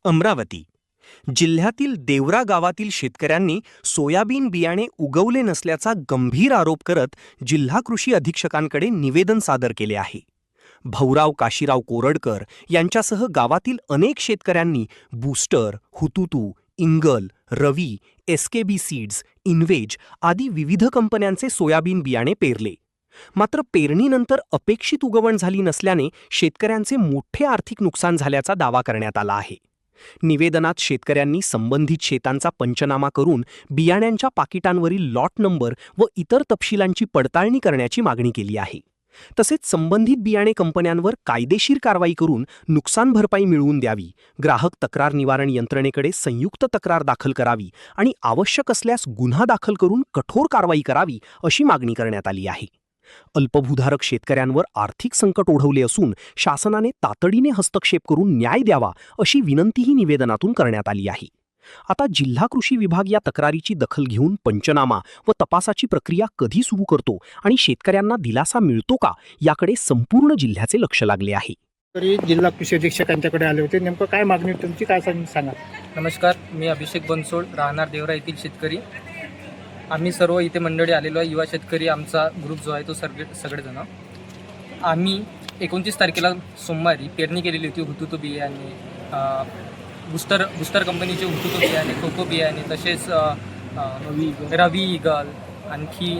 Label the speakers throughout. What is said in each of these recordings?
Speaker 1: अमरावती जिल्ह्यातील देवरा गावातील शेतकऱ्यांनी सोयाबीन बियाणे उगवले नसल्याचा गंभीर आरोप करत जिल्हा कृषी अधीक्षकांकडे निवेदन सादर केले आहे. भौराव काशीराव कोरडकर यांच्यासह गावातील अनेक शेतकऱ्यांनी बूस्टर, हुतुतू, इंगल, रवी, एसकेबी सीड्स, इन्वेज आदी विविध कंपन्यांचे सोयाबीन बियाणे पेरले. मात्र पेरणीनंतर अपेक्षित उगवण झाली नसल्याने शेतकऱ्यांचे मोठे आर्थिक नुकसान झाल्याचा दावा करण्यात आला आहे. निवेदनात शेतकऱ्यांनी संबंधित शेतांचा पंचनामा करून बियाण्यांच्या पाकिटांवरील लॉट नंबर व इतर तपशिलांची पडताळणी करण्याची मागणी केली आहे. तसेच संबंधित बियाणे कंपन्यांवर कायदेशीर कारवाई करून नुकसान भरपाई मिळवून द्यावी, ग्राहक तक्रार निवारण यंत्रणेकडे संयुक्त तक्रार दाखल करावी आणि आवश्यक असल्यास गुन्हा दाखल करून कठोर कारवाई करावी अशी मागणी करण्यात आली आहे. अल्पभूधारक शेतकऱ्यांवर आर्थिक संकट ओढवले असून शासनाने तातडीने हस्तक्षेप करून न्याय द्यावा अशी विनंतीही निवेदनातून करण्यात आली आहे. आता जिल्हा कृषी विभाग या तक्रारीची दखल घेऊन पंचनामा व तपासाची प्रक्रिया कधी सुरू करतो आणि शेतकऱ्यांना दिलासा मिळतो का याकडे संपूर्ण जिल्ह्याचे लक्ष लागले आहे.
Speaker 2: तरी जिल्हा कृषी अधीक्षक यांच्याकडे आले होते. नेमकं काय मागणी तुमची, काय सांगा.
Speaker 3: नमस्कार, मी अभिषेक बनसोड, राहणार देवरा येथील शेतकरी. आम्ही सर्व इथे मंडळी आलेलो आहे. युवा शेतकरी आमचा ग्रुप जो आहे तो सगळेजण आम्ही 29 तारखेला सोमवारी पेरणी केलेली होती. हुतुतू बियाणे, बुस्टर कंपनीचे हुतुतू बियाणे, कोको बियाणे, तसेच रवी, इगल, आणखी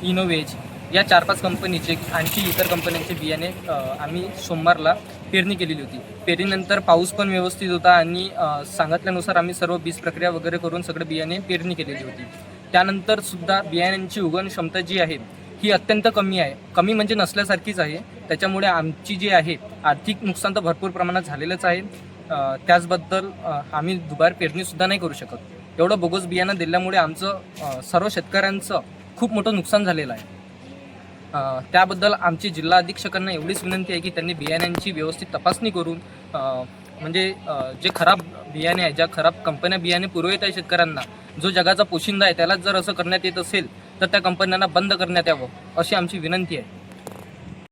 Speaker 3: इनोवेज या 4-5 कंपनीचे आणखी इतर कंपन्यांचे बियाणे आम्ही सोमवारला पेरणी केलेली होती. पेरणीनंतर पाऊस पण व्यवस्थित होता आणि सांगितल्यानुसार आम्ही सर्व बीज प्रक्रिया वगैरे करून सगळे बियाणे पेरणी केलेली होती. त्यानंतर सुद्धा बियाण्यांची उगवण क्षमता जी आहे ही अत्यंत कमी आहे. कमी म्हणजे नसल्यासारखीच आहे. त्याच्यामुळे आमची जी आहे आर्थिक नुकसान तर भरपूर प्रमाणात झालेलंच आहे. त्याचबद्दल आम्ही दुबार पेरणीसुद्धा नाही करू शकत. एवढं बोगस बियाणं दिल्यामुळे आमचं सर्व शेतकऱ्यांचं खूप मोठं नुकसान झालेलं आहे. त्याबद्दल आमची जिल्हा अधीक्षकांना एवढीच विनंती आहे की त्यांनी बियाण्यांची व्यवस्थित तपासणी करून म्हणजे जे खराब बियाणे आहे, ज्या खराब कंपन्या बियाणे पुरवत आहे शेतकऱ्यांना, जो जगाचा पोशिंदा आहे त्यालाच जर असं करण्यात येत असेल तर त्या कंपन्यांना बंद करण्यात यावं अशी आमची विनंती आहे.